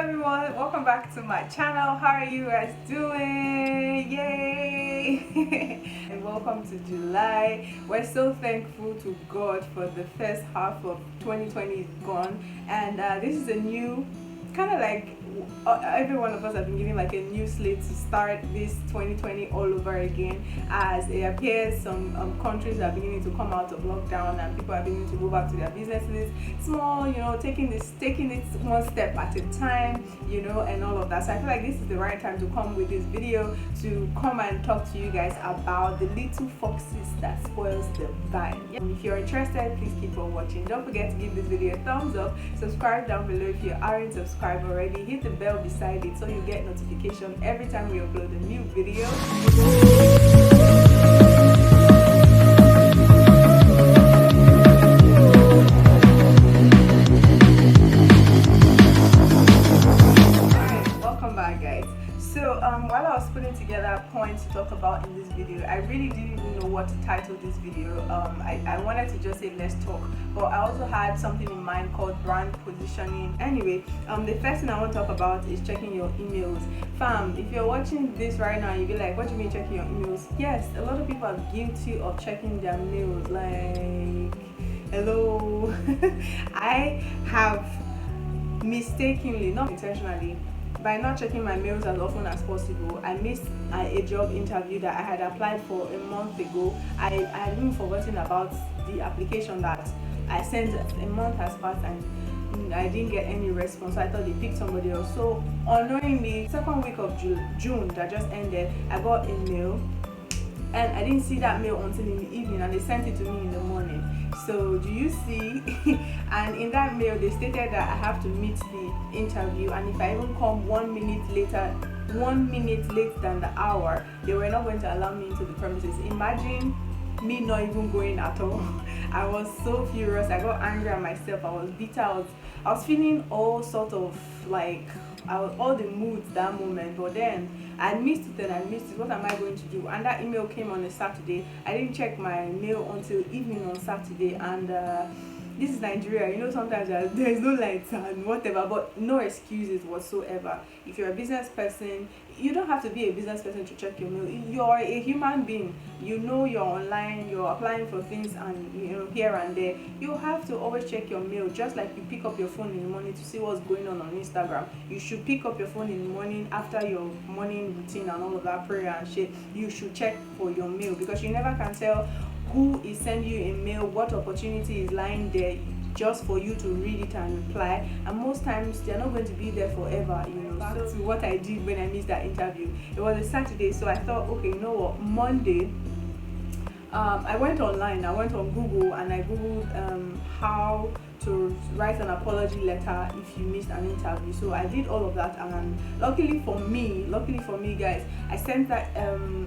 everyone, welcome back to my channel. How are you guys doing? Yay! And welcome to July. We're so thankful to God for the first half of 2020 is gone, and this is a new kind of like every one of us have been given like a new slate to start this 2020 all over again, as it appears some countries are beginning to come out of lockdown and people are beginning to go back to their businesses small, taking it one step at a time, and all of that. So I feel like this is the right time to come with this video to come and talk to you guys about the little foxes that spoils the vine. If you're interested, please keep on watching. Don't forget to give this video a thumbs up, subscribe down below if you aren't subscribed already, hit the bell beside it so you get notification every time we upload a new video. Welcome back, guys. So while I was putting together points to talk about in this video, I really didn't even know what to title this video. I wanted to just say let's talk, but I also had something in mind called brand positioning. Anyway, the first thing I want to talk about is checking your emails. Fam, if you're watching this right now, you'll be like, what do you mean checking your emails? Yes, a lot of people are guilty of checking their mails. Like, hello. I have mistakenly, not intentionally, by not checking my mails as often as possible, I missed a job interview that I had applied for a month ago. I had even forgotten about the application that I sent. A month has passed and I didn't get any response, so I thought they picked somebody else. So unknowingly, second week of June that just ended, I got a mail and I didn't see that mail until in the evening, and they sent it to me in the morning. So do you see? And in that mail they stated that I have to meet the interview, and if I even come 1 minute later, 1 minute late than the hour, they were not going to allow me into the premises. Imagine me not even going at all. I was so furious. I got angry at myself. I was bitter. I was feeling all sort of like all the moods that moment. But then I missed it and I missed it. What am I going to do? And that email came on a Saturday. I didn't check my mail until evening on Saturday, and this is Nigeria. Sometimes there is no lights and whatever, but no excuses whatsoever. If you're a business person, you don't have to be a business person to check your mail. You're a human being. You're online, you're applying for things, and here and there. You have to always check your mail, just like you pick up your phone in the morning to see what's going on Instagram. You should pick up your phone in the morning after your morning routine and all of that prayer and shit. You should check for your mail, because you never can tell who is sending you a mail, what opportunity is lying there just for you to read it and reply, and most times they're not going to be there forever. Back to what I did when I missed that interview. It was a Saturday, so I thought, okay, you know what, Monday, I went online, I went on Google, and I googled how to write an apology letter if you missed an interview. So I did all of that, and luckily for me guys, I sent that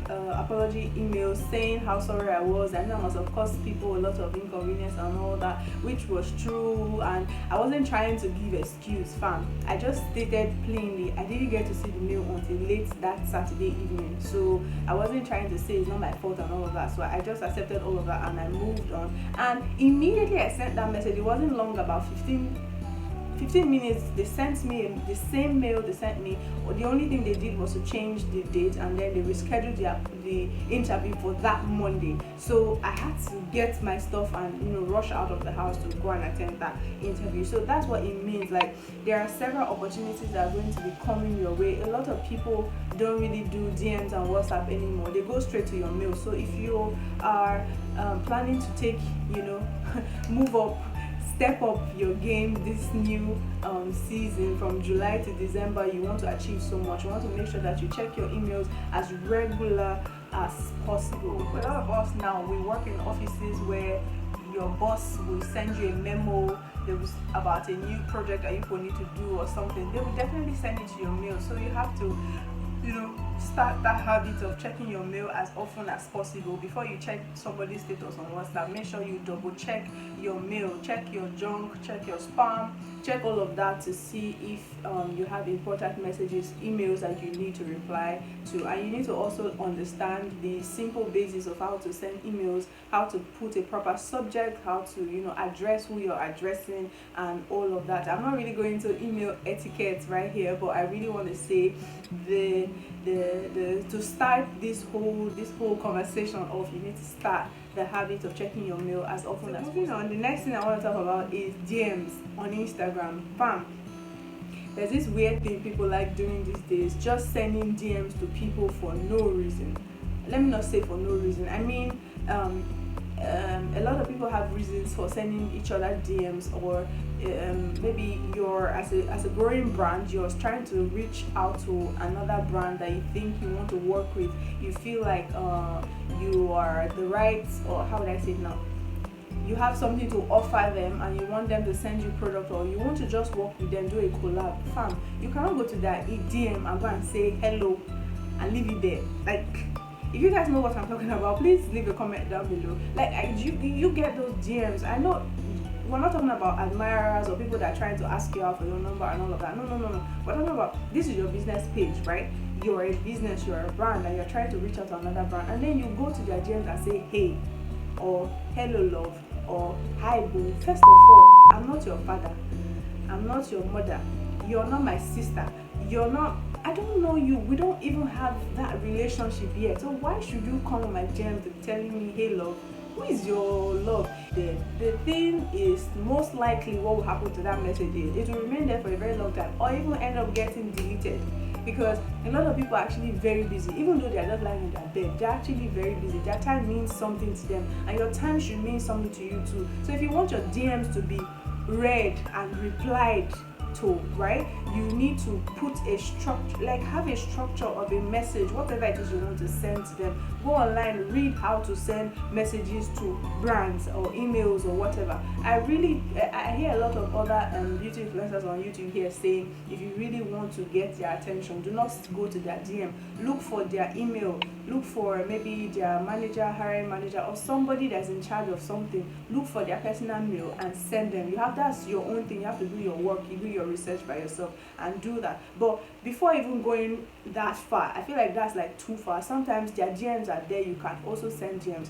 apology email saying how sorry I was. I know I must have caused people a lot of inconvenience and all that, which was true, and I wasn't trying to give excuse, fam. I just stated plainly I didn't get to see the mail until late that Saturday evening, so I wasn't trying to say it's not my fault and all of that. So I just accepted all of that and I moved on, and immediately I sent that message. It wasn't long, about 15 minutes, they sent me the same mail they sent me. The only thing they did was to change the date, and then they rescheduled the interview for that Monday. So I had to get my stuff and rush out of the house to go and attend that interview. So that's what it means. Like, there are several opportunities that are going to be coming your way. A lot of people don't really do DMs and WhatsApp anymore. They go straight to your mail. So if you are planning to take move up, step up your game this new season from July to December, you want to achieve so much. You want to make sure that you check your emails as regular as possible. A lot of us now, we work in offices where your boss will send you a memo about a new project that you need to do or something. They will definitely send it to your mail, so you have to start that habit of checking your mail as often as possible. Before you check somebody's status on WhatsApp, make sure you double check your mail, check your junk, check your spam, check all of that to see if you have important messages, emails that you need to reply to. And you need to also understand the simple basis of how to send emails, how to put a proper subject, how to address who you're addressing, and all of that. I'm not really going to email etiquette right here, but I really want to say to start this whole conversation off, you need to start the habit of checking your mail as often as possible. The next thing I want to talk about is DMs on Instagram. Bam! There's this weird thing people like doing these days, just sending DMs to people for no reason. Let me not say for no reason. I mean, a lot of people have reasons for sending each other DMs, or maybe you're as a growing brand, you're trying to reach out to another brand that you think you want to work with. You feel like you are the right, or how would I say it now? You have something to offer them and you want them to send you product, or you want to just work with them, do a collab. Fam, you cannot go to that DM and go and say hello and leave it there. Like, if you guys know what I'm talking about, please leave a comment down below. Like, you get those DMs. I know we're not talking about admirers or people that are trying to ask you out for your number and all of that. No. We're talking about, this is your business page, right? You're a business, you're a brand, and you're trying to reach out to another brand, and then you go to their DMs and say hey, or hello love, or hi boo. First of all, I'm not your father, I'm not your mother, you're not my sister, I don't know you, we don't even have that relationship yet. So why should you come on my DM to telling me hey love? Who is your love? The thing is, most likely what will happen to that message is it will remain there for a very long time, or even end up getting deleted, because a lot of people are actually very busy. Even though they are just lying in their bed, they're actually very busy. Their time means something to them, and your time should mean something to you too. So if you want your DMs to be read and replied to, right, you need to put a structure, like have a structure of a message, whatever it is you want to send to them. Go online, read how to send messages to brands or emails or whatever. I hear a lot of other beauty influencers on YouTube here saying, if you really want to get their attention, do not go to their DM, look for their email, look for maybe their manager, hiring manager, or somebody that's in charge of something. Look for their personal mail and send them. That's your own thing. You have to do your work, you do your research by yourself and do that. But before even going that far, I feel like that's like too far. Sometimes their DMs are there, you can also send DMs.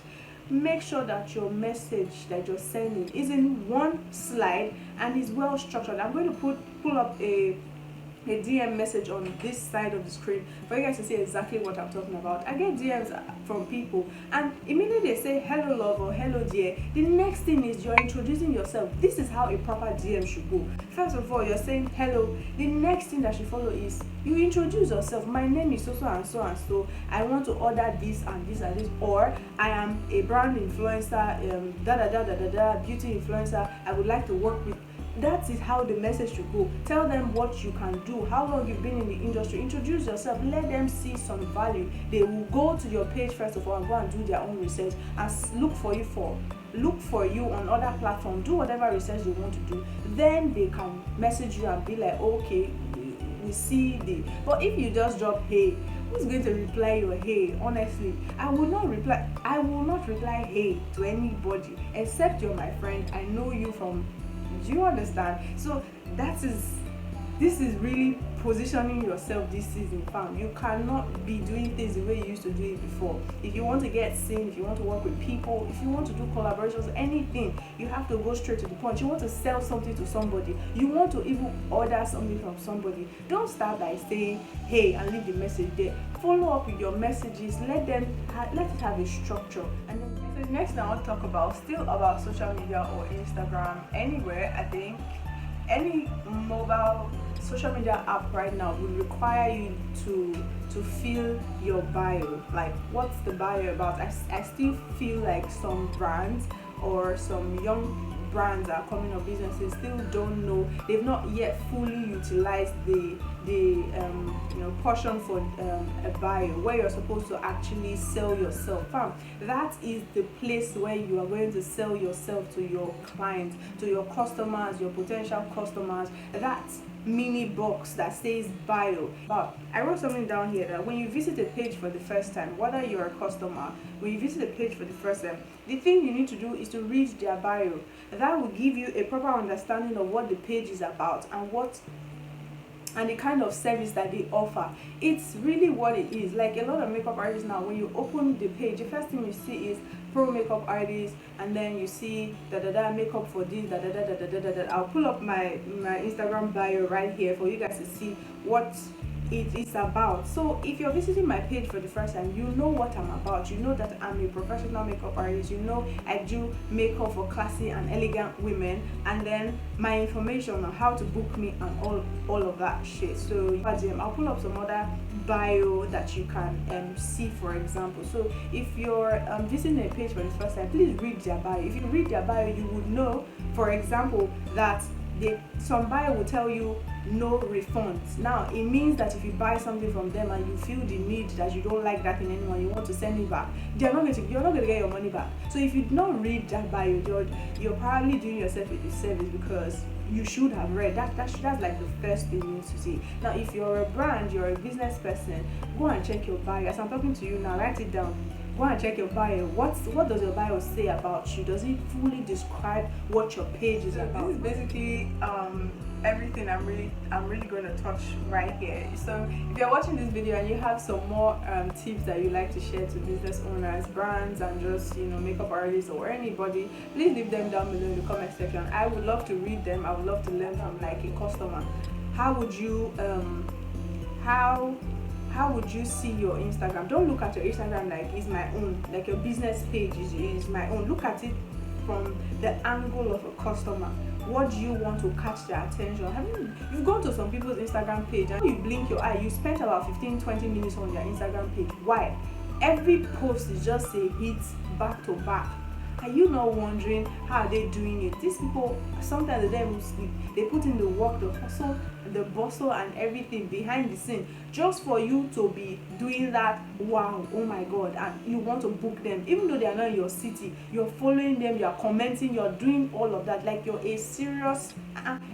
Make sure that your message that you're sending is in one slide and is well structured. I'm going to pull up a DM message on this side of the screen for you guys to see exactly what I'm talking about. I get DMs from people, and immediately they say hello love or hello dear. The next thing is you're introducing yourself. This is how a proper DM should go. First of all, you're saying hello. The next thing that should follow is you introduce yourself. My name is so and so and so. I want to order this and this and this, or I am a brand influencer, beauty influencer. I would like to work with. That is how the message should go. Tell them what you can do, how long you've been in the industry. Introduce yourself. Let them see some value. They will go to your page first of all and go and do their own research and look for you on other platforms. Do whatever research they want to do. Then they can message you and be like, okay, we see the. But if you just drop hey, who's going to reply your hey? Honestly, I will not reply hey to anybody except you're my friend. I know you from. Do you understand? So this is really positioning yourself this season, fam. You cannot be doing things the way you used to do it before. If you want to get seen, if you want to work with people, if you want to do collaborations, anything, you have to go straight to the point. You want to sell something to somebody, you want to even order something from somebody, don't start by saying hey and leave the message there. Follow up with your messages. Let it have a structure. And then the next thing I want to talk about, still about social media or Instagram, anywhere, I think any mobile social media app right now will require you to fill your bio. Like, what's the bio about? I still feel like some brands or some young brands that are coming up, businesses still don't know, they've not yet fully utilized the portion for a bio where you're supposed to actually sell yourself. That is the place where you are going to sell yourself to your clients, to your customers, your potential customers. That mini box that says bio. But I wrote something down here that when you visit a page for the first time, whether you're a customer, when you visit a page for the first time, the thing you need to do is to read their bio. That will give you a proper understanding of what the page is about and the kind of service that they offer. It's really what it is. Like a lot of makeup artists now, when you open the page, the first thing you see is pro makeup artist, and then you see makeup for this, I'll pull up my Instagram bio right here for you guys to see what it is about. So if you're visiting my page for the first time, you know what I'm about. You know that I'm a professional makeup artist. You know I do makeup for classy and elegant women, and then my information on how to book me and all of that shit. So I'll pull up some other bio that you can see, for example. So if you're visiting a page for the first time, please read their bio. If you read their bio, you would know, for example, that some bio will tell you no refunds. Now it means that if you buy something from them and you feel the need that you don't like that thing anymore, you want to send it back, you're not going to get your money back. So if you do not read that bio, you're probably doing yourself a disservice, because you should have read that. That's like the first thing you need to see. Now if you're a brand, you're a business person, go and check your bio. As I'm talking to you now, write it down. Go and check your bio. What does your bio say about you? Does it fully describe what your page is about? This is basically everything I'm really going to touch right here. So if you're watching this video and you have some more tips that you like to share to business owners, brands, and just makeup artists or anybody, please leave them down below in the comment section. I would love to read them. I would love to learn from like a customer. How would you how would you see your Instagram? Don't look at your Instagram like it's my own, like your business page is my own. Look at it from the angle of a customer. What do you want to catch their attention? You've gone to some people's Instagram page and you blink your eye, you spent about 15-20 minutes on their Instagram page. Why? Every post is just a hit back to back. Are you not wondering how are they doing it? These people, sometimes they don't sleep. They put in the work, the hustle, the bustle and everything behind the scene just for you to be doing that. Wow, oh my god, and you want to book them even though they are not in your city. You're following them, you're commenting, you're doing all of that like you're a serious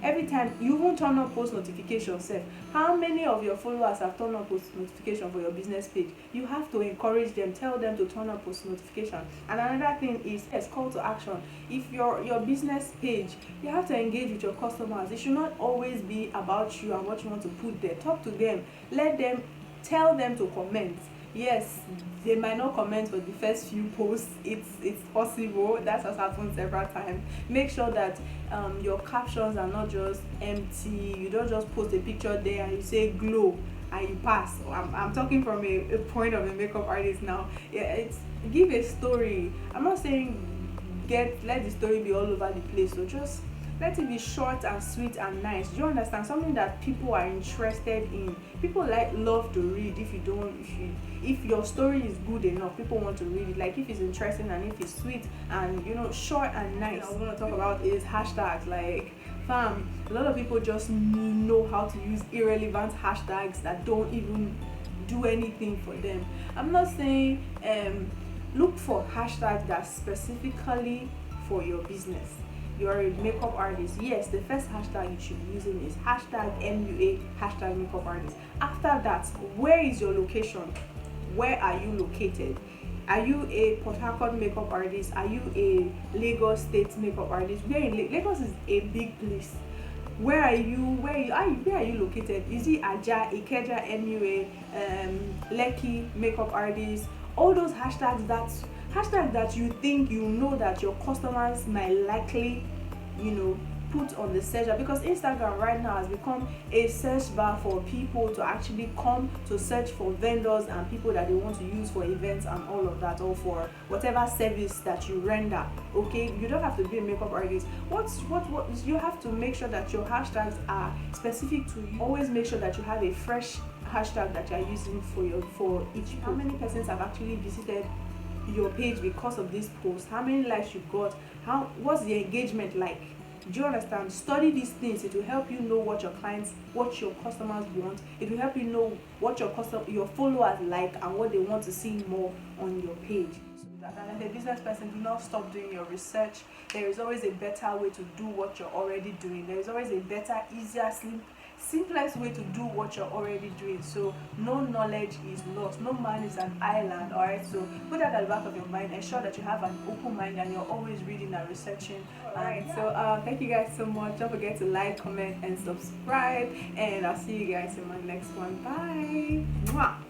every time you won't turn on post notifications sef. How many of your followers have turned on post notification for your business page? You have to encourage them, tell them to turn on post notification. And another thing is call to action. If your business page, you have to engage with your customers. It should not always be about you and what you want to put there. Talk to them, let them, tell them to comment. Yes, they might not comment for the first few posts. It's possible. That has happened several times. Make sure that your captions are not just empty. You don't just post a picture there and you say glow and you pass. I'm talking from a point of a makeup artist now. Yeah, give a story. I'm not saying let the story be all over the place. So just let it be short and sweet and nice. Do you understand? Something that people are interested in. People love to read. If your story is good enough, people want to read it. Like if it's interesting and if it's sweet and short and nice. What I want to talk about is hashtags. Like fam, a lot of people just know how to use irrelevant hashtags that don't even do anything for them. I'm not saying look for hashtags that's specifically for your business. You're a makeup artist. Yes, the first hashtag you should be using is hashtag MUA, hashtag makeup artist. After that, where is your location? Where are you located? Are you a Port Harcourt makeup artist? Are you a Lagos State makeup artist? Lagos is a big place. Where are you located? Is it Aja, Ikeja, MUA, Lekki makeup artist? All those hashtags that you think that your customers might likely put on the search bar, because Instagram right now has become a search bar for people to actually come to search for vendors and people that they want to use for events and all of that, or for whatever service that you render. Okay, you don't have to be a makeup artist. What you have to make sure that your hashtags are specific to you. Always make sure that you have a fresh hashtag that you are using for each post. How many persons have actually visited your page because of this post? How many likes you got? What's the engagement like? Do you understand? Study these things. It will help you know what your customers want. It will help you know what your followers like and what they want to see more on your page. So that as a business person, do not stop doing your research. There is always a better way to do what you're already doing. There is always a better, easier, simplest way to do what you're already doing. So no knowledge is lost, no man is an island. All right, so put that at the back of your mind. Ensure that you have an open mind and you're always reading and researching. Alright, so thank you guys so much. Don't forget to like, comment and subscribe, and I'll see you guys in my next one. Bye. Mwah.